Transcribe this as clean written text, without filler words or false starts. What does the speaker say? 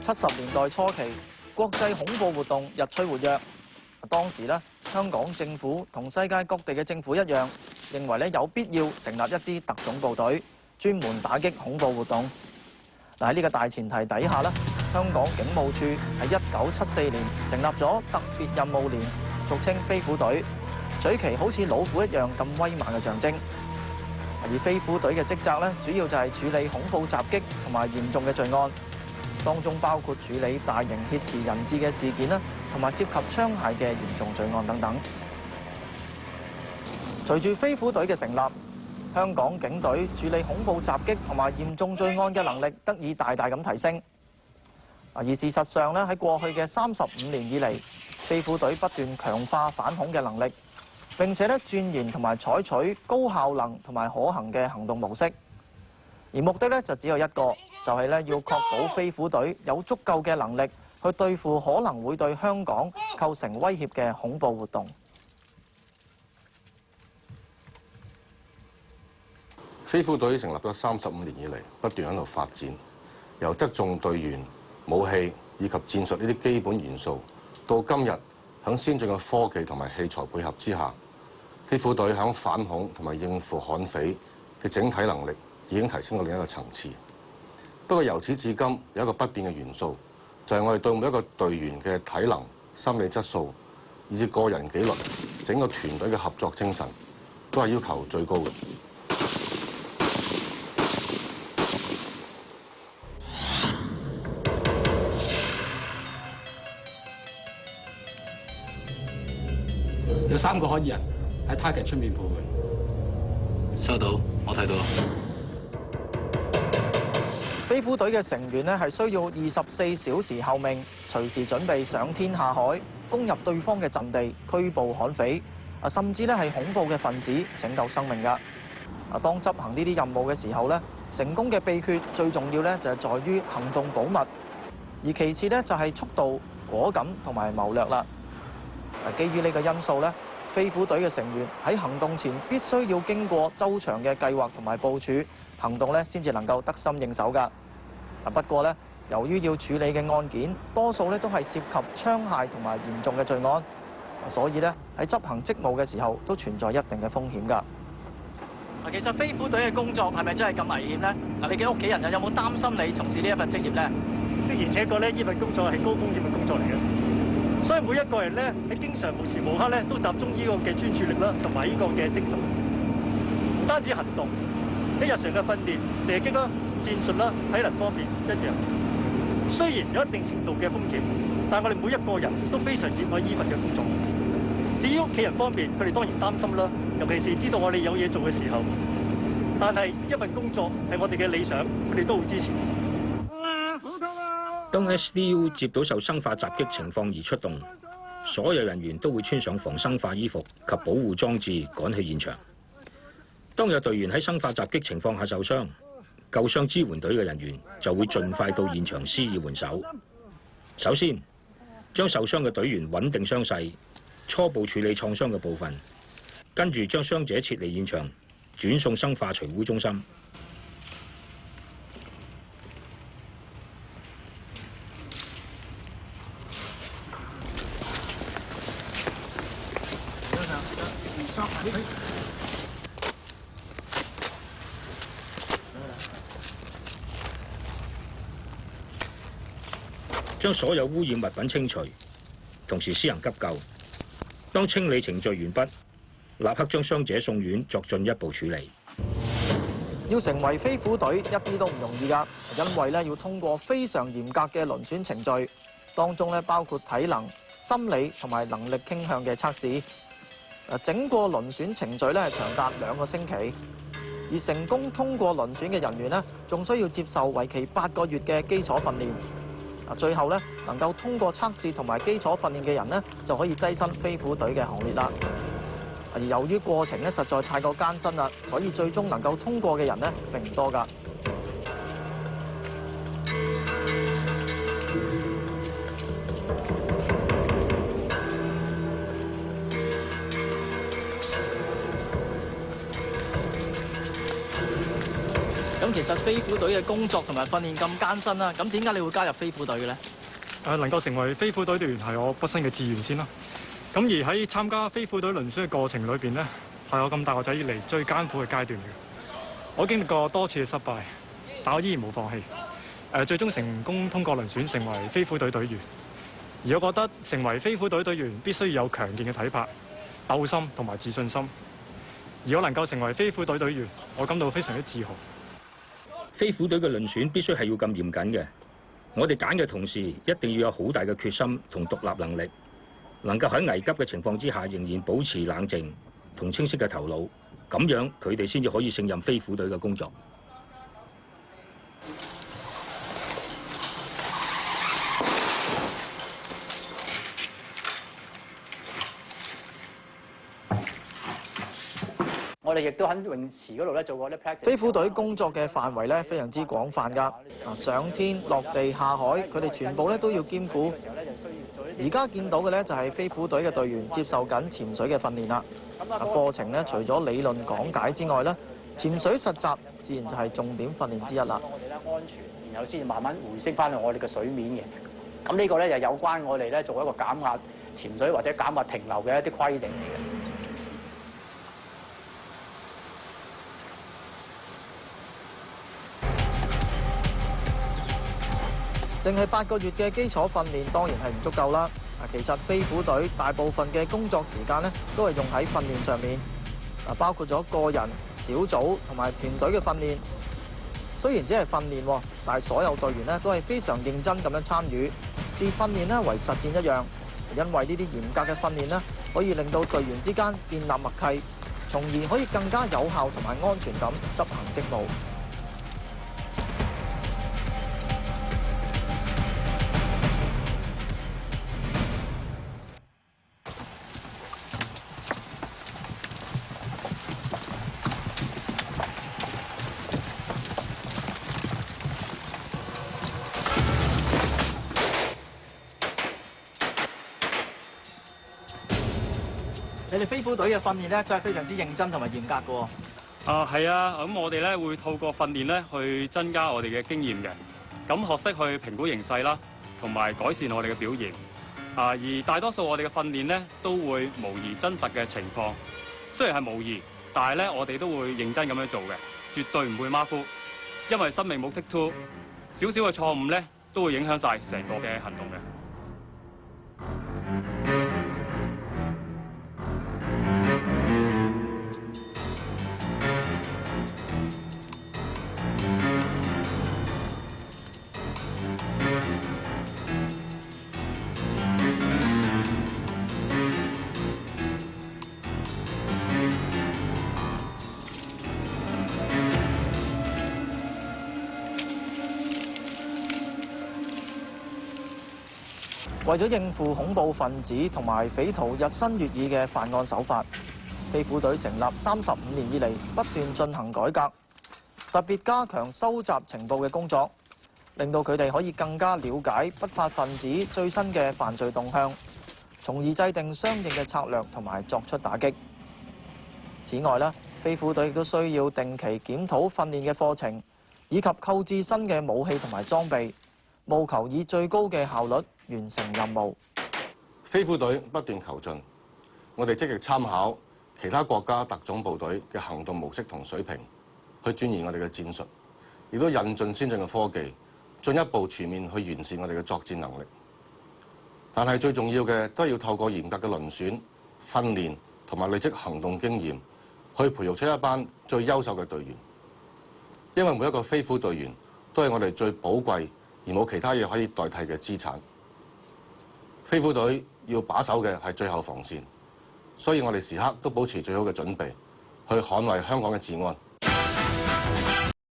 70年代初期，國際恐怖活動日趨活躍。當時咧，香港政府同世界各地嘅政府一樣，認為咧有必要成立一支特種部隊，專門打擊恐怖活動。喺呢個大前提底下咧，香港警務處喺1974年成立咗特別任務連，俗稱飛虎隊，取其好似老虎一樣咁威猛嘅象徵。而飛虎隊嘅職責咧，主要就係處理恐怖襲擊同埋嚴重嘅罪案，當中包括處理大型挾持人質嘅事件啦，同埋涉及槍械嘅嚴重罪案等等。隨住飛虎隊嘅成立，香港警隊處理恐怖襲擊同埋嚴重罪案嘅能力得以大大咁提升。而事實上咧，喺過去嘅35年以嚟，飛虎隊不斷強化反恐嘅能力，並且咧鑽研同埋採取高效能同埋可行嘅行動模式。而目的咧就只有一個，就係咧要確保飛虎隊有足夠嘅能力去對付可能會對香港構成威脅嘅恐怖活動。飛虎隊成立咗35年以嚟，不斷喺度發展，由側重隊員、武器以及戰術呢啲基本元素，到今日喺先進嘅科技同埋器材配合之下，飛虎隊喺反恐同埋應付悍匪嘅整體能力已經提升到另一個層次。不過由始至今有一個不變嘅元素，就係我哋對每一個隊員嘅體能、心理質素，以至個人紀律，整個團隊嘅合作精神，都係要求最高嘅。有3個可疑人喺 target 出面徘徊。收到，我睇到。飛虎隊嘅成員咧係需要24小時候命，隨時準備上天下海，攻入對方嘅陣地，拘捕悍匪，甚至咧係恐怖嘅分子，拯救生命㗎。當執行呢啲任務嘅時候咧，成功嘅秘訣最重要咧就係在於行動保密，而其次咧就係速度、果敢同埋謀略啦。基於呢個因素咧，飛虎隊嘅成員喺行動前必須要經過周詳嘅計劃同埋部署，行動咧先至能夠得心應手㗎。不過咧，由於要處理嘅案件多數咧都係涉及槍械同埋嚴重嘅罪案，所以咧喺執行職務嘅時候都存在一定嘅風險㗎。其實飛虎隊嘅工作係咪真係咁危險咧？嗱，你嘅屋企人有冇擔心你從事呢一份職業咧？的而且確咧，呢份工作係高風險嘅工作嚟嘅。所以每一個人咧，喺經常無時無刻咧都集中呢個嘅專注力啦，同埋呢個嘅精神。唔單止行動，喺日常嘅訓練、射擊啦、戰術啦、體能方面一樣。雖然有一定程度嘅風險，但我哋每一個人都非常熱愛呢份嘅工作。至於屋企人方面，佢哋當然擔心啦，尤其是知道我哋有嘢做嘅時候。但係一份工作係我哋嘅理想，佢哋都好支持。當 SDU 接到受生化襲擊情況而出動，所有人員都會穿上防生化衣服及保護裝置趕去現場。當有隊員喺生化襲擊情況下受傷，救傷支援隊嘅人員就會盡快到現場施以援手。首先，將受傷嘅隊員穩定傷勢，初步處理創傷嘅部分，跟住將傷者撤離現場，轉送生化除污中心。將所有污染物品清除，同時施行急救。當清理程序完畢，立刻將傷者送院作進一步處理。要成為飛虎隊一啲都唔容易㗎，因為咧要通過非常嚴格嘅遴選程序，當中咧包括體能、心理同埋能力傾向嘅測試。整個遴選程序咧係長達2個星期，而成功通過遴選嘅人員咧，仲需要接受為期8個月嘅基礎訓練。最後咧能夠通過測試同埋基礎訓練嘅人咧，就可以躋身飛虎隊嘅行列啦。而由於過程咧實在太過艱辛啦，所以最終能夠通過嘅人咧並唔多㗎。咁其實飛虎隊嘅工作同埋訓練咁艱辛啦，咁點解你會加入飛虎隊嘅咧？能夠成為飛虎隊隊員係我畢生嘅志願先啦。咁而喺參加飛虎隊輪選嘅過程裏邊呢，係我咁大個仔以嚟最艱苦嘅階段嚟嘅。我經歷過多次嘅失敗，但我依然冇放棄。最終成功通過輪選成為飛虎隊隊員。而我覺得成為飛虎隊隊員必須要有強健嘅體魄、鬥心同埋自信心。而我能夠成為飛虎隊隊員，我感到非常之自豪。飛虎隊嘅輪選必須係要咁嚴謹嘅。我哋揀嘅同時，一定要有好大嘅決心同獨立能力，能夠喺危急嘅情況之下，仍然保持冷靜同清晰嘅頭腦，咁樣佢哋先至可以勝任飛虎隊嘅工作。我哋亦都喺泳池嗰度咧做過啲 practice。飛虎隊工作嘅範圍咧非常之廣泛㗎，上天落地下海，佢哋全部咧都要兼顧。而家見到嘅咧就係飛虎隊嘅隊員接受緊潛水嘅訓練啦。課程咧除咗理論講解之外咧，潛水實習自然就係重點訓練之一啦。我哋咧安全，然後先至慢慢回升翻去我哋嘅水面嘅。咁呢個咧就有關我哋咧做一個減壓潛水或者減壓停留嘅一啲規定嚟嘅。淨係8個月嘅基礎訓練當然係唔足夠啦。其實飛虎隊大部分嘅工作時間咧都係用喺訓練上面，包括咗個人、小組同埋團隊嘅訓練。雖然只係訓練，但係所有隊員咧都係非常認真咁樣參與，視訓練咧為實戰一樣。因為呢啲嚴格嘅訓練咧，可以令到隊員之間建立默契，從而可以更加有效同埋安全咁執行職務。你哋飛虎隊嘅訓練咧，真係非常之認真同埋嚴格嘅喎。係啊，咁我哋咧會透過訓練咧去增加我哋嘅經驗嘅，咁學識去評估形勢啦，同埋改善我哋嘅表現。而大多數我哋嘅訓練咧都會模擬真實嘅情況，雖然係模擬，但係咧我哋都會認真咁樣做嘅，絕對唔會馬虎，因為生命冇 take two， 少少嘅錯誤咧都會影響晒成個嘅行動嘅。為咗應付恐怖分子同埋匪徒日新月異嘅犯案手法，飛虎隊成立35年以嚟不斷進行改革，特別加強收集情報嘅工作，令到佢哋可以更加了解不法分子最新嘅犯罪動向，從而制定相應嘅策略同埋作出打擊。此外咧，飛虎隊亦都需要定期檢討訓練嘅課程，以及購置新嘅武器同埋裝備，務求以最高嘅效率完成任務。飛虎隊不斷求進，我哋積極參考其他國家特種部隊嘅行動模式同水平，去轉移我哋嘅戰術，亦都引進先進嘅科技，進一步全面去完善我哋嘅作戰能力。但係最重要嘅都係要透過嚴格嘅輪選、訓練同埋累積行動經驗，去培育出一班最優秀嘅隊員。因為每一個飛虎隊員都係我哋最寶貴而冇其他嘢可以代替嘅資產。飛虎隊要把守嘅係最後防線，所以我哋時刻都保持最好嘅準備，去捍衛香港嘅治安。